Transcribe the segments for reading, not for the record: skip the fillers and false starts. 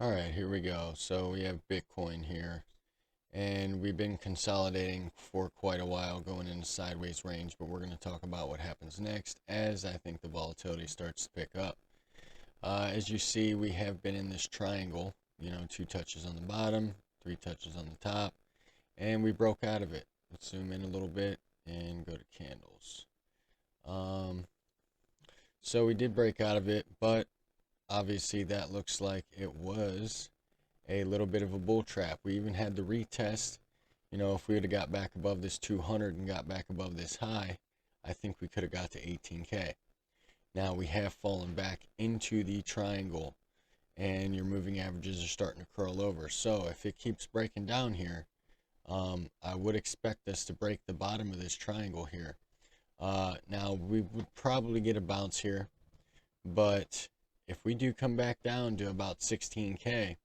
All right, here we go. So we have Bitcoin here, and we've been consolidating for quite a while, going in a sideways range, but we're going to talk about what happens next as I think the volatility starts to pick up. As you see, we have been in this triangle, 2 touches on the bottom, 3 touches on the top, and we broke out of it. Let's zoom in a little bit and go to candles. So we did break out of it, but obviously that looks like it was a little bit of a bull trap. We even had the retest. If we would have got back above this 200 and got back above this high, I think we could have got to 18K. Now we have fallen back into the triangle and your moving averages are starting to curl over. So if it keeps breaking down here, I would expect us to break the bottom of this triangle here. Now we would probably get a bounce here, but if we do come back down to about 16K,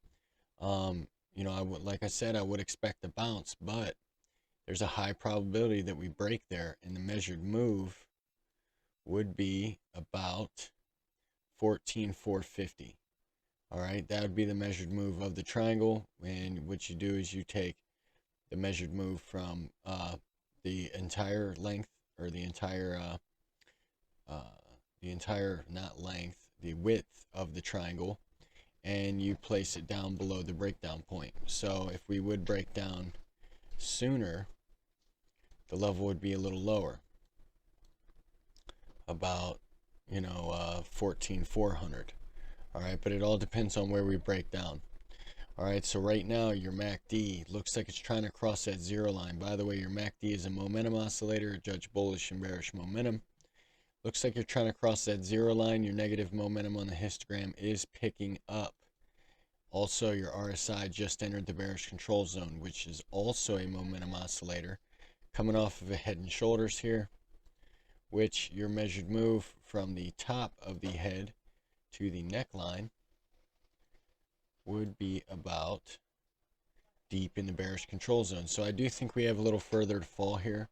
like I said, I would expect a bounce, but there's a high probability that we break there, and the measured move would be about 14,450. All right, that would be the measured move of the triangle, and what you do is you take the measured move from the entire length, or the entire not length, the width of the triangle, and you place it down below the breakdown point. So if we would break down sooner, the level would be a little lower, about 14,400. All right, but it all depends on where we break down. All right, so right now your MACD looks like it's trying to cross that zero line. By the way, your MACD is a momentum oscillator, judge bullish and bearish momentum. Looks like you're trying to cross that zero line. Your negative momentum on the histogram is picking up. Also, your RSI just entered the bearish control zone, which is also a momentum oscillator, coming off of a head and shoulders here, which your measured move from the top of the head to the neckline would be about deep in the bearish control zone. So I do think we have a little further to fall here.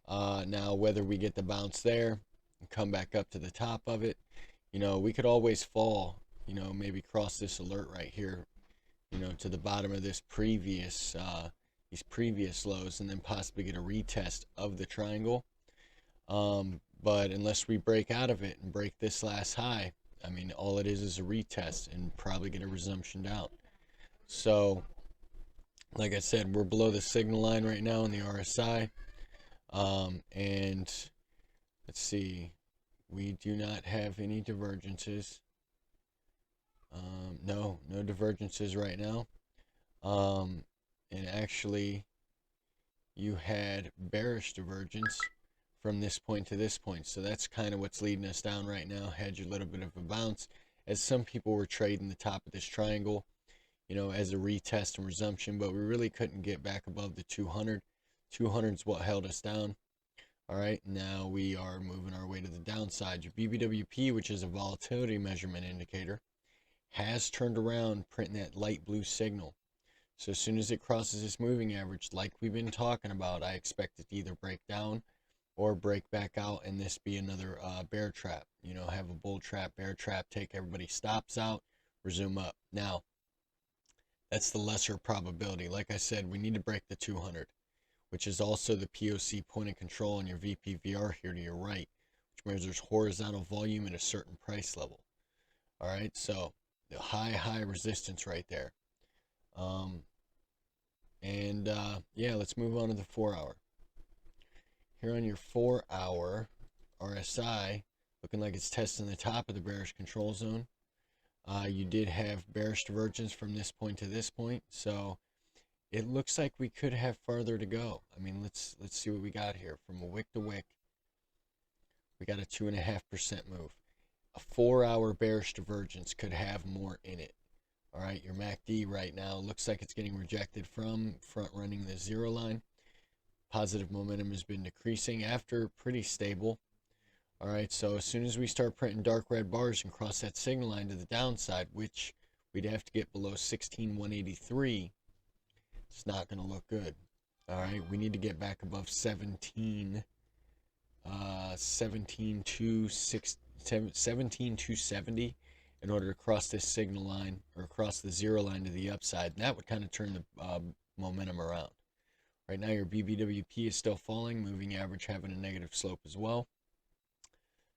Now, whether we get the bounce there and come back up to the top of it, we could always fall, maybe cross this alert right here, to the bottom of this these previous lows, and then possibly get a retest of the triangle. But unless we break out of it and break this last high, I mean, all it is a retest and probably get a resumption down. So, like I said, we're below the signal line right now in the RSI. And let's see, we do not have any divergences. No divergences right now. And actually, you had bearish divergence from this point to this point. So that's kind of what's leading us down right now. Had you a little bit of a bounce, as some people were trading the top of this triangle, as a retest and resumption, but we really couldn't get back above the 200. 200 is what held us down. All right, now we are moving our way to the downside. Your BBWP, which is a volatility measurement indicator, has turned around, printing that light blue signal. So as soon as it crosses this moving average, like we've been talking about, I expect it to either break down or break back out, and this be another bear trap. Have a bull trap, bear trap, take everybody stops out, resume up. Now, that's the lesser probability. Like I said, we need to break the 200, which is also the POC point of control on your VPVR here to your right, which measures horizontal volume at a certain price level. All right, so the high resistance right there. Yeah, let's move on to the 4-hour. Here on your 4-hour RSI, looking like it's testing the top of the bearish control zone. You did have bearish divergence from this point to this point, so it looks like we could have farther to go. I mean, let's see what we got here. From a wick to wick, we got a 2.5% move. A 4-hour bearish divergence could have more in it. All right, your MACD right now looks like it's getting rejected from front running the zero line. Positive momentum has been decreasing after pretty stable. All right, so as soon as we start printing dark red bars and cross that signal line to the downside, which we'd have to get below 16,183, it's not going to look good. All right, we need to get back above 17,270 in order to cross this signal line or cross the zero line to the upside. And that would kind of turn the momentum around. Right now, your BBWP is still falling, moving average having a negative slope as well.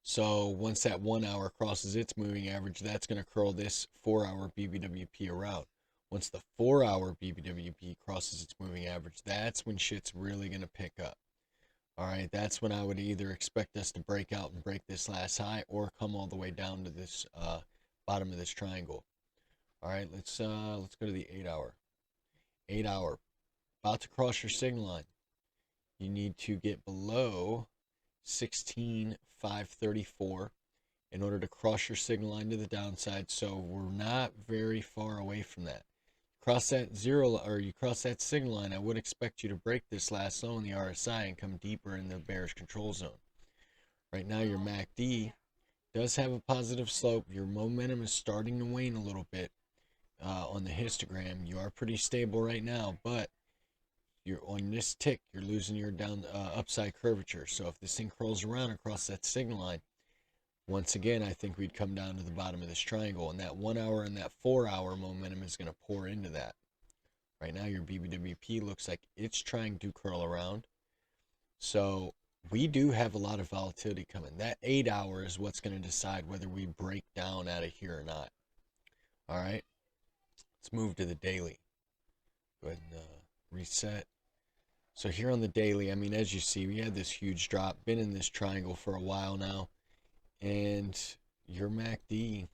So once that 1 hour crosses its moving average, that's going to curl this 4 hour BBWP around. Once the 4 hour BBWP crosses its moving average, that's when shit's really going to pick up. All right, that's when I would either expect us to break out and break this last high or come all the way down to this bottom of this triangle. All right, let's go to the 8 hour. 8 hour, about to cross your signal line. You need to get below 16,534 in order to cross your signal line to the downside. So we're not very far away from that. Cross that zero, or you cross that signal line, I would expect you to break this last low in the RSI and come deeper in the bearish control zone. Right now, your MACD does have a positive slope. Your momentum is starting to wane a little bit on the histogram. You are pretty stable right now, but you're on this tick, you're losing your down upside curvature. So if this thing curls around across that signal line, once again, I think we'd come down to the bottom of this triangle, and that 1 hour and that 4 hour momentum is going to pour into that. Right now, your BBWP looks like it's trying to curl around. So we do have a lot of volatility coming. That 8 hour is what's going to decide whether we break down out of here or not. All right, let's move to the daily. Go ahead and reset. So here on the daily, I mean, as you see, we had this huge drop, been in this triangle for a while now. And your MACD,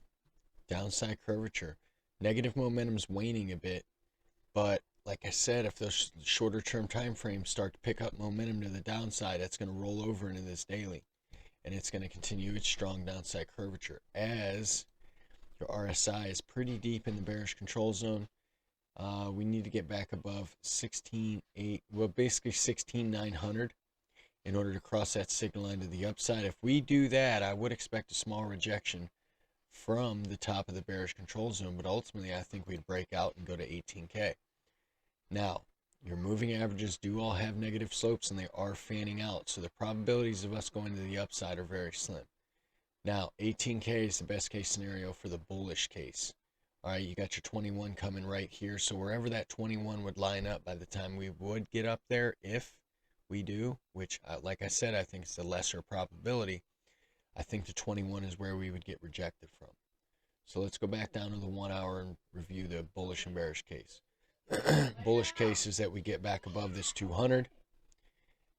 downside curvature, negative momentum's waning a bit, but like I said, if those shorter term time frames start to pick up momentum to the downside, that's going to roll over into this daily, and it's going to continue its strong downside curvature as your RSI is pretty deep in the bearish control zone. We need to get back above 16,800, well, basically 16,900. In order to cross that signal line to the upside. If we do that, I would expect a small rejection from the top of the bearish control zone, but ultimately I think we'd break out and go to 18K. Now, your moving averages do all have negative slopes and they are fanning out, so the probabilities of us going to the upside are very slim. Now, 18K is the best case scenario for the bullish case. All right, you got your 21 coming right here, so wherever that 21 would line up by the time we would get up there, if we do, which, like I said, I think it's the lesser probability. I think the 21 is where we would get rejected from. So let's go back down to the 1 hour and review the bullish and bearish case. Bullish case is that we get back above this 200,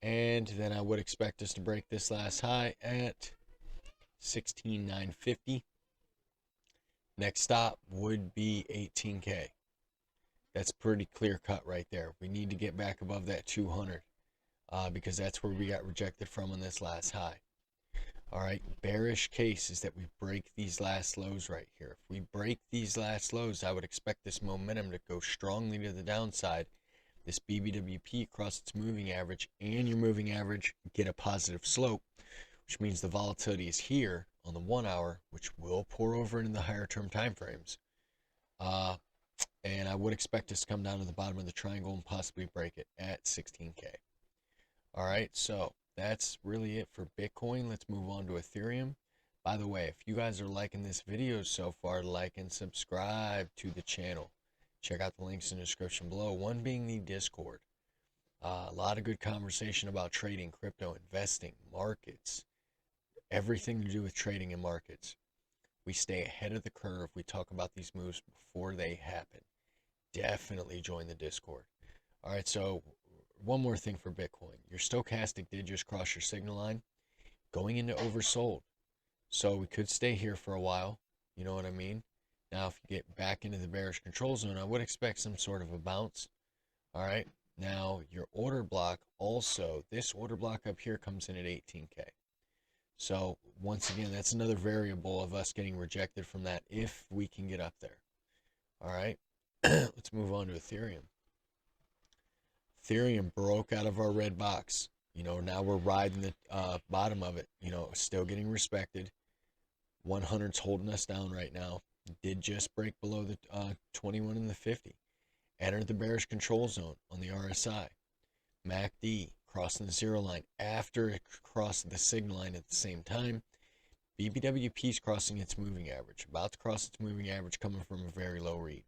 and then I would expect us to break this last high at 16,950. Next stop would be 18K. That's pretty clear cut right there. We need to get back above that 200. Because that's where we got rejected from on this last high. All right, bearish case is that we break these last lows right here. If we break these last lows, I would expect this momentum to go strongly to the downside. This BBWP across its moving average and your moving average get a positive slope, which means the volatility is here on the 1 hour, which will pour over into the higher term time frames. And I would expect us to come down to the bottom of the triangle and possibly break it at 16K. All right, so that's really it for Bitcoin. Let's move on to Ethereum. By the way, if you guys are liking this video so far, like and subscribe to the channel. Check out the links in the description below, one being the Discord. A lot of good conversation about trading, crypto, investing, markets, everything to do with trading and markets. We stay ahead of the curve. We talk about these moves before they happen. Definitely join the Discord. All right, so one more thing for Bitcoin. Your stochastic did just cross your signal line, going into oversold. So we could stay here for a while. You know what I mean? Now, if you get back into the bearish control zone, I would expect some sort of a bounce. All right. Now, your order block also, this order block up here comes in at 18K. So once again, that's another variable of us getting rejected from that if we can get up there. All right. Let's move on to Ethereum. Ethereum broke out of our red box. You know, now we're riding the bottom of it. You know, still getting respected. 100's holding us down right now. Did just break below the 21 and the 50. Entered the bearish control zone on the RSI. MACD crossing the zero line after it crossed the signal line at the same time. BBWP is crossing its moving average, about to cross its moving average coming from a very low read.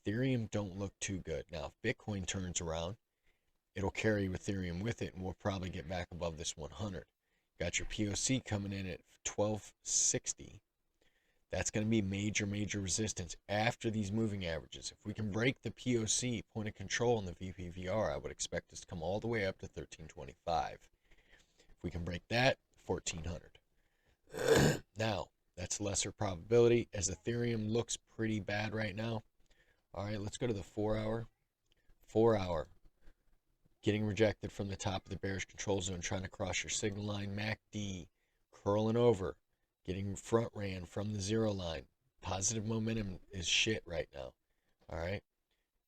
Ethereum don't look too good. Now, if Bitcoin turns around, it'll carry Ethereum with it, and we'll probably get back above this 100. Got your POC coming in at 1260. That's going to be major resistance after these moving averages. If we can break the POC, point of control, in the VPVR, I would expect us to come all the way up to 1325. If we can break that, 1400. Now, that's lesser probability as Ethereum looks pretty bad right now. All right, let's go to the 4 hour. 4 hour. Getting rejected from the top of the bearish control zone, trying to cross your signal line. MACD curling over, getting front ran from the 0 line. Positive momentum is shit right now. All right,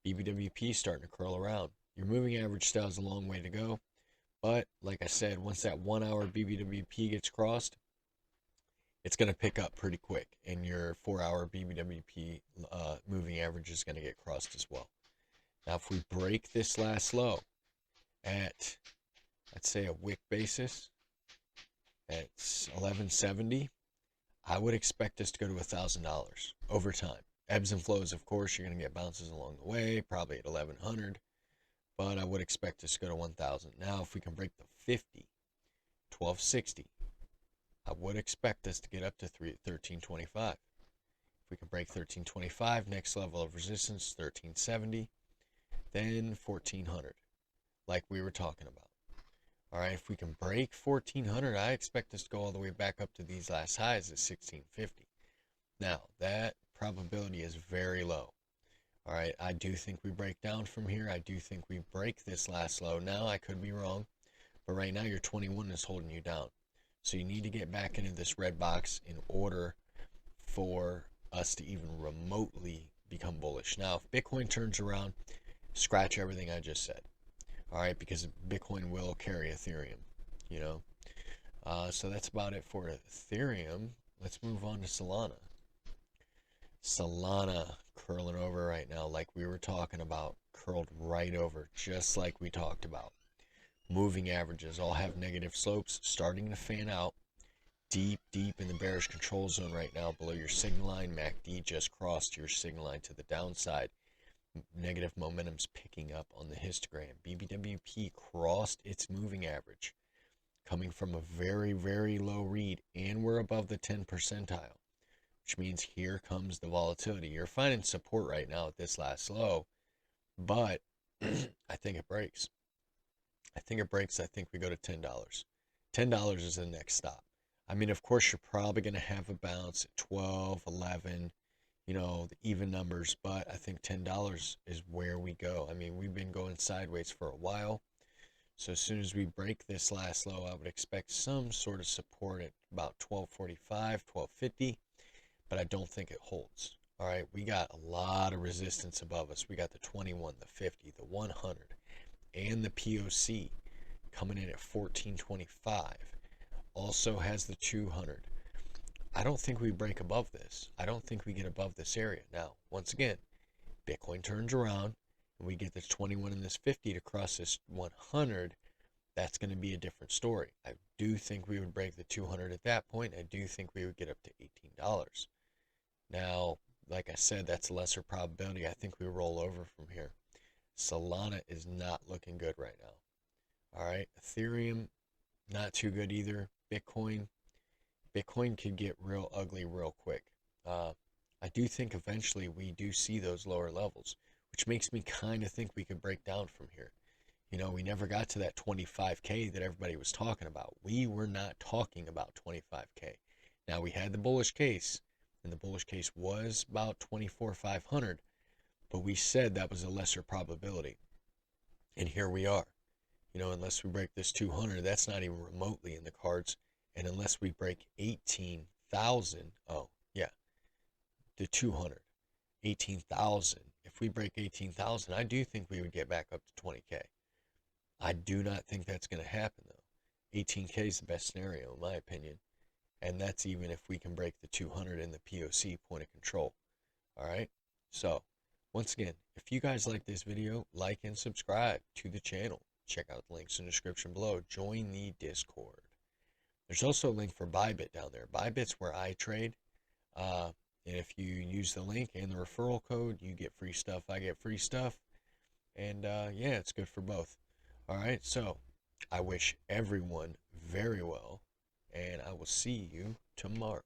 BBWP starting to curl around. Your moving average still has a long way to go, but like I said, once that 1 hour BBWP gets crossed, it's going to pick up pretty quick, and your 4 hour BBWP moving average is going to get crossed as well. Now, if we break this last low at, let's say, a wick basis at 1170, I would expect us to go to $1,000 over time. Ebbs and flows, of course, you're going to get bounces along the way, probably at 1100, but I would expect us to go to 1,000. Now, if we can break the 50, 1260, I would expect us to get up to 1325. If we can break 1325, next level of resistance, 1370, then 1400, like we were talking about. All right, if we can break 1400, I expect us to go all the way back up to these last highs at 1650. Now, that probability is very low. All right, I do think we break down from here. I do think we break this last low. Now, I could be wrong, but right now your 21 is holding you down. So you need to get back into this red box in order for us to even remotely become bullish. Now, if Bitcoin turns around, scratch everything I just said. All right, because Bitcoin will carry Ethereum, you know. So that's about it for Ethereum. Let's move on to Solana. Solana curling over right now like we were talking about, curled right over just like we talked about. Moving averages all have negative slopes, starting to fan out deep in the bearish control zone right now below your signal line. MACD just crossed your signal line to the downside. Negative momentum's picking up on the histogram. BBWP crossed its moving average, coming from a very low read, and we're above the 10 percentile, which means here comes the volatility. You're finding support right now at this last low, but I think it breaks. I think it breaks. I think we go to $10. $10 is the next stop. I mean, of course, you're probably going to have a bounce at 12, 11, you know, the even numbers, but I think $10 is where we go. I mean, we've been going sideways for a while. So as soon as we break this last low, I would expect some sort of support at about 1245, 1250, but I don't think it holds. All right, we got a lot of resistance above us. We got the 21, the 50, the 100, and the POC coming in at 1425. Also has the 200. I don't think we break above this. I don't think we get above this area. Now, once again, Bitcoin turns around and we get this 21 and this 50 to cross this 100. That's going to be a different story. I do think we would break the 200 at that point. I do think we would get up to $18. Now, like I said, that's a lesser probability. I think we roll over from here. Solana is not looking good right now. All right, Ethereum, not too good either. Bitcoin could get real ugly real quick. I do think eventually we do see those lower levels, which makes me kind of think we could break down from here. You know, we never got to that 25K that everybody was talking about. We were not talking about 25K. Now, we had the bullish case, and the bullish case was about 24,500, but we said that was a lesser probability. And here we are. You know, unless we break this 200, that's not even remotely in the cards. And unless we break 18,000, oh, yeah, the 200, 18,000. If we break 18,000, I do think we would get back up to 20K. I do not think that's going to happen, though. 18K is the best scenario, in my opinion. And that's even if we can break the 200 in the POC, point of control. All right? So, once again, if you guys like this video, like and subscribe to the channel. Check out the links in the description below. Join the Discord. There's also a link for Bybit down there. Bybit's where I trade. And if you use the link and the referral code, you get free stuff. I get free stuff. And yeah, it's good for both. All right, so I wish everyone very well, and I will see you tomorrow.